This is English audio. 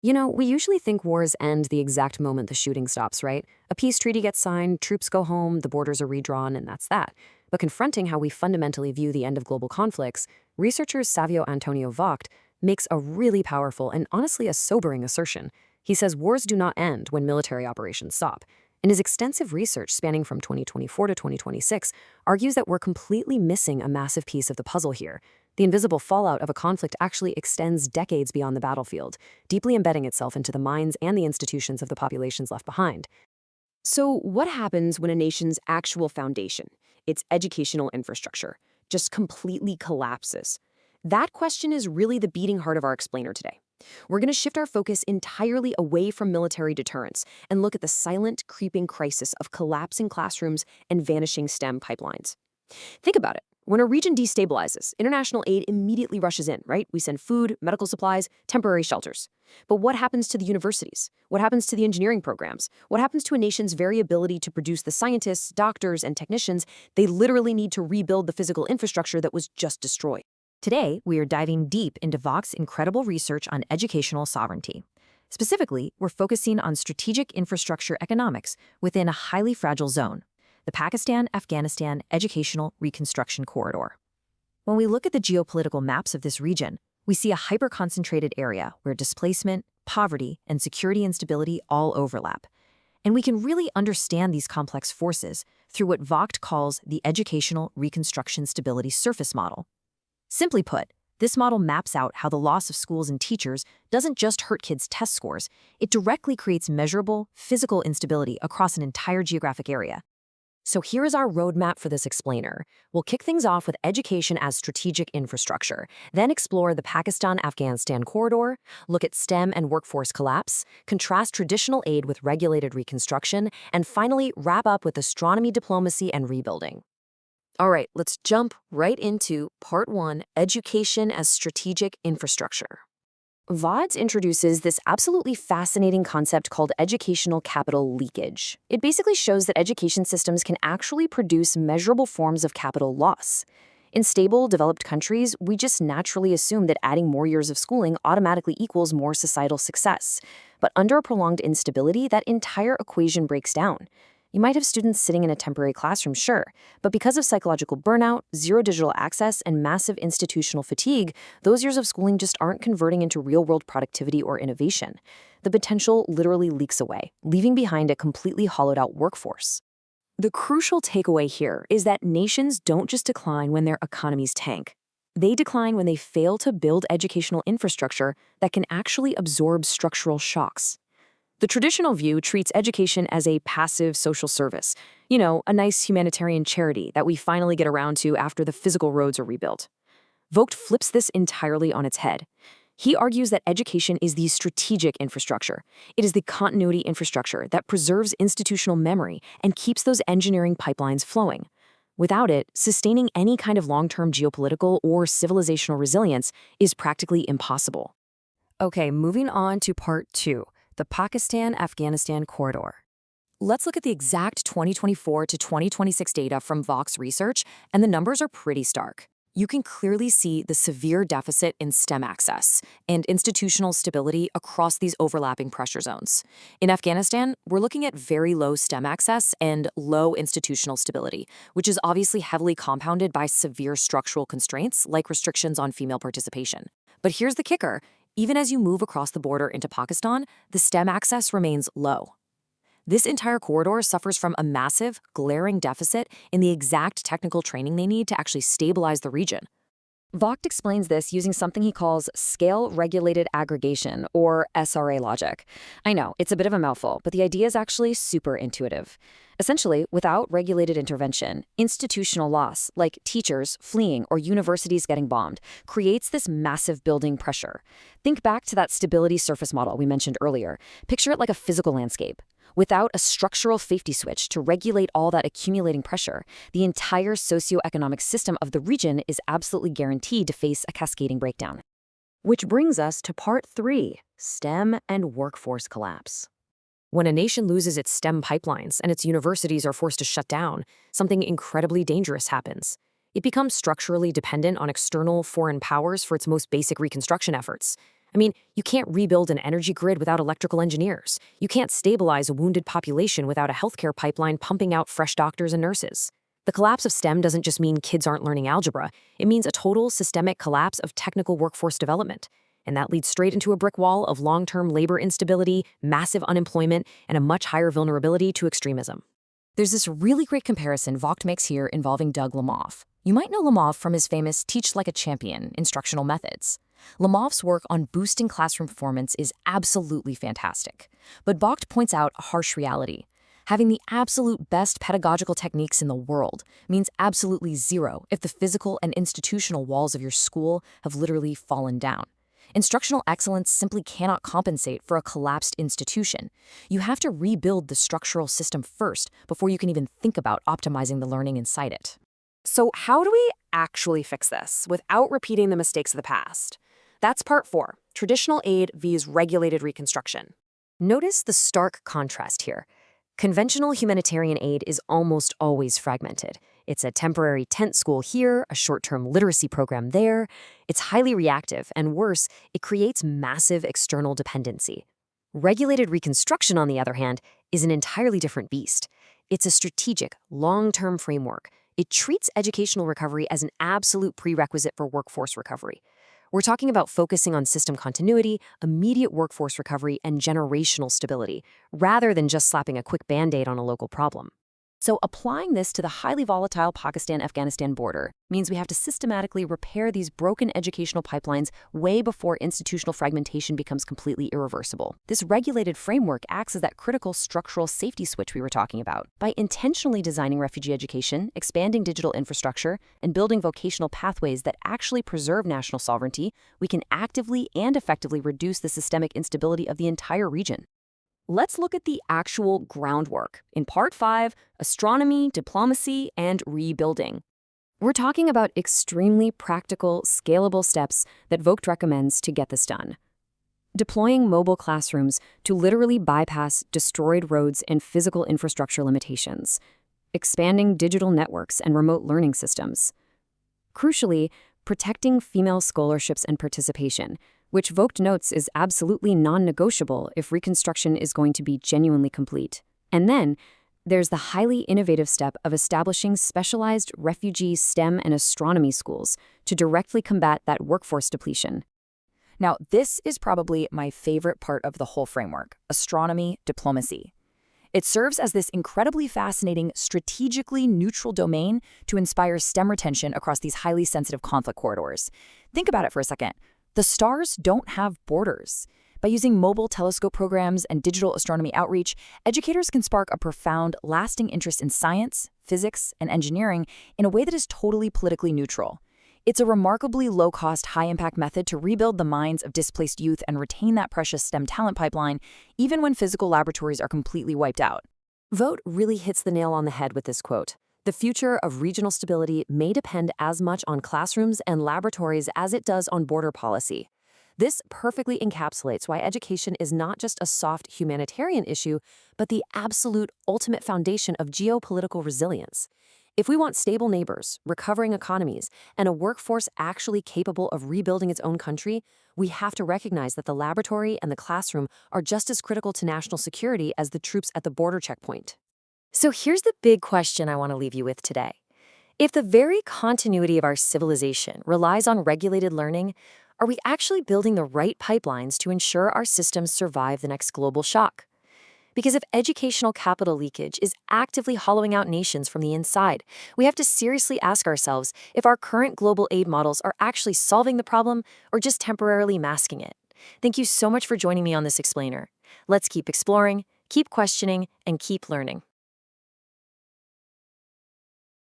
We usually think wars end the exact moment the shooting stops, right? A peace treaty gets signed, troops go home, the borders are redrawn, and that's that. But confronting how we fundamentally view the end of global conflicts, researcher Savio Antonio Vogt makes a really powerful and honestly a sobering assertion. He says wars do not end when military operations stop. And his extensive research spanning from 2024 to 2026 argues that we're completely missing a massive piece of the puzzle here. The invisible fallout of a conflict actually extends decades beyond the battlefield, deeply embedding itself into the minds and the institutions of the populations left behind. So, what happens when a nation's actual foundation, its educational infrastructure, just completely collapses? That question is really the beating heart of our explainer today. We're going to shift our focus entirely away from military deterrence and look at the silent, creeping crisis of collapsing classrooms and vanishing STEM pipelines. Think about it. When a region destabilizes, international aid immediately rushes in, right? We send food, medical supplies, temporary shelters. But what happens to the universities? What happens to the engineering programs? What happens to a nation's very ability to produce the scientists, doctors, and technicians they literally need to rebuild the physical infrastructure that was just destroyed? Today, we are diving deep into Vox's incredible research on educational sovereignty. Specifically, we're focusing on strategic infrastructure economics within a highly fragile zone, the Pakistan-Afghanistan Educational Reconstruction Corridor. When we look at the geopolitical maps of this region, we see a hyper-concentrated area where displacement, poverty, and security instability all overlap. And we can really understand these complex forces through what Vogt calls the Educational Reconstruction Stability Surface Model. Simply put, this model maps out how the loss of schools and teachers doesn't just hurt kids' test scores, it directly creates measurable, physical instability across an entire geographic area. So here is our roadmap for this explainer. We'll kick things off with education as strategic infrastructure, then explore the Pakistan-Afghanistan corridor, look at STEM and workforce collapse, contrast traditional aid with regulated reconstruction, and finally wrap up with astronomy diplomacy and rebuilding. All right, let's jump right into Part 1, Education as Strategic Infrastructure. VODS introduces this absolutely fascinating concept called educational capital leakage. It basically shows that education systems can actually produce measurable forms of capital loss. In stable, developed countries, we just naturally assume that adding more years of schooling automatically equals more societal success. But under a prolonged instability, that entire equation breaks down. You might have students sitting in a temporary classroom, sure, but because of psychological burnout, zero digital access, and massive institutional fatigue, those years of schooling just aren't converting into real-world productivity or innovation. The potential literally leaks away, leaving behind a completely hollowed-out workforce. The crucial takeaway here is that nations don't just decline when their economies tank. They decline when they fail to build educational infrastructure that can actually absorb structural shocks. The traditional view treats education as a passive social service, a nice humanitarian charity that we finally get around to after the physical roads are rebuilt. Vogt flips this entirely on its head. He argues that education is the strategic infrastructure. It is the continuity infrastructure that preserves institutional memory and keeps those engineering pipelines flowing. Without it, sustaining any kind of long-term geopolitical or civilizational resilience is practically impossible. Okay, moving on to Part 2. The Pakistan-Afghanistan corridor. Let's look at the exact 2024 to 2026 data from Vox Research, and the numbers are pretty stark. You can clearly see the severe deficit in STEM access and institutional stability across these overlapping pressure zones. In Afghanistan, we're looking at very low STEM access and low institutional stability, which is obviously heavily compounded by severe structural constraints like restrictions on female participation. But here's the kicker. Even as you move across the border into Pakistan, the STEM access remains low. This entire corridor suffers from a massive, glaring deficit in the exact technical training they need to actually stabilize the region. Vogt explains this using something he calls scale-regulated aggregation, or SRA logic. I know, it's a bit of a mouthful, but the idea is actually super intuitive. Essentially, without regulated intervention, institutional loss, like teachers fleeing or universities getting bombed, creates this massive building pressure. Think back to that stability surface model we mentioned earlier. Picture it like a physical landscape. Without a structural safety switch to regulate all that accumulating pressure, the entire socioeconomic system of the region is absolutely guaranteed to face a cascading breakdown. Which brings us to Part 3, STEM and workforce collapse. When a nation loses its STEM pipelines and its universities are forced to shut down, something incredibly dangerous happens. It becomes structurally dependent on external foreign powers for its most basic reconstruction efforts. I mean, you can't rebuild an energy grid without electrical engineers. You can't stabilize a wounded population without a healthcare pipeline pumping out fresh doctors and nurses. The collapse of STEM doesn't just mean kids aren't learning algebra. It means a total systemic collapse of technical workforce development. And that leads straight into a brick wall of long-term labor instability, massive unemployment, and a much higher vulnerability to extremism. There's this really great comparison Vogt makes here involving Doug Lemov. You might know Lemov from his famous Teach Like a Champion instructional methods. Lemov's work on boosting classroom performance is absolutely fantastic. But Vogt points out a harsh reality. Having the absolute best pedagogical techniques in the world means absolutely zero if the physical and institutional walls of your school have literally fallen down. Instructional excellence simply cannot compensate for a collapsed institution. You have to rebuild the structural system first before you can even think about optimizing the learning inside it. So how do we actually fix this without repeating the mistakes of the past? That's part 4, traditional aid vs. regulated reconstruction. Notice the stark contrast here. Conventional humanitarian aid is almost always fragmented. It's a temporary tent school here, a short-term literacy program there. It's highly reactive, and worse, it creates massive external dependency. Regulated reconstruction, on the other hand, is an entirely different beast. It's a strategic, long-term framework. It treats educational recovery as an absolute prerequisite for workforce recovery. We're talking about focusing on system continuity, immediate workforce recovery, and generational stability, rather than just slapping a quick Band-Aid on a local problem. So applying this to the highly volatile Pakistan-Afghanistan border means we have to systematically repair these broken educational pipelines way before institutional fragmentation becomes completely irreversible. This regulated framework acts as that critical structural safety switch we were talking about. By intentionally designing refugee education, expanding digital infrastructure, and building vocational pathways that actually preserve national sovereignty, we can actively and effectively reduce the systemic instability of the entire region. Let's look at the actual groundwork in Part 5, Astronomy, Diplomacy, and Rebuilding. We're talking about extremely practical, scalable steps that Vogt recommends to get this done. Deploying mobile classrooms to literally bypass destroyed roads and physical infrastructure limitations. Expanding digital networks and remote learning systems. Crucially, protecting female scholarships and participation, which Vogt notes is absolutely non-negotiable if reconstruction is going to be genuinely complete. And then, there's the highly innovative step of establishing specialized refugee STEM and astronomy schools to directly combat that workforce depletion. Now, this is probably my favorite part of the whole framework, astronomy diplomacy. It serves as this incredibly fascinating, strategically neutral domain to inspire STEM retention across these highly sensitive conflict corridors. Think about it for a second. The stars don't have borders. By using mobile telescope programs and digital astronomy outreach, educators can spark a profound, lasting interest in science, physics, and engineering in a way that is totally politically neutral. It's a remarkably low-cost, high-impact method to rebuild the minds of displaced youth and retain that precious STEM talent pipeline, even when physical laboratories are completely wiped out. Vogt really hits the nail on the head with this quote. The future of regional stability may depend as much on classrooms and laboratories as it does on border policy. This perfectly encapsulates why education is not just a soft humanitarian issue, but the absolute ultimate foundation of geopolitical resilience. If we want stable neighbors, recovering economies, and a workforce actually capable of rebuilding its own country, we have to recognize that the laboratory and the classroom are just as critical to national security as the troops at the border checkpoint. So here's the big question I want to leave you with today. If the very continuity of our civilization relies on regulated learning, are we actually building the right pipelines to ensure our systems survive the next global shock? Because if educational capital leakage is actively hollowing out nations from the inside, we have to seriously ask ourselves if our current global aid models are actually solving the problem or just temporarily masking it. Thank you so much for joining me on this explainer. Let's keep exploring, keep questioning, and keep learning.